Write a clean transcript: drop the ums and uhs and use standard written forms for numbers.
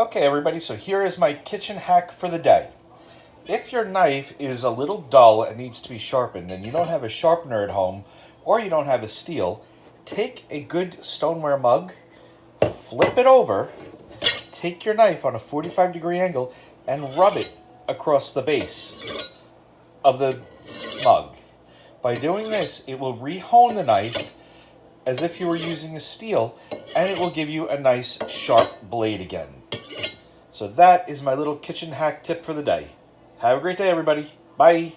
Okay, everybody, so here is my kitchen hack for the day. If your knife is a little dull and needs to be sharpened and you don't have a sharpener at home or you don't have a steel, take a good stoneware mug, flip it over, take your knife on a 45-degree angle and rub it across the base of the mug. By doing this, it will re-hone the knife as if you were using a steel, and it will give you a nice sharp blade again. So that is my little kitchen hack tip for the day. Have a great day, everybody. Bye.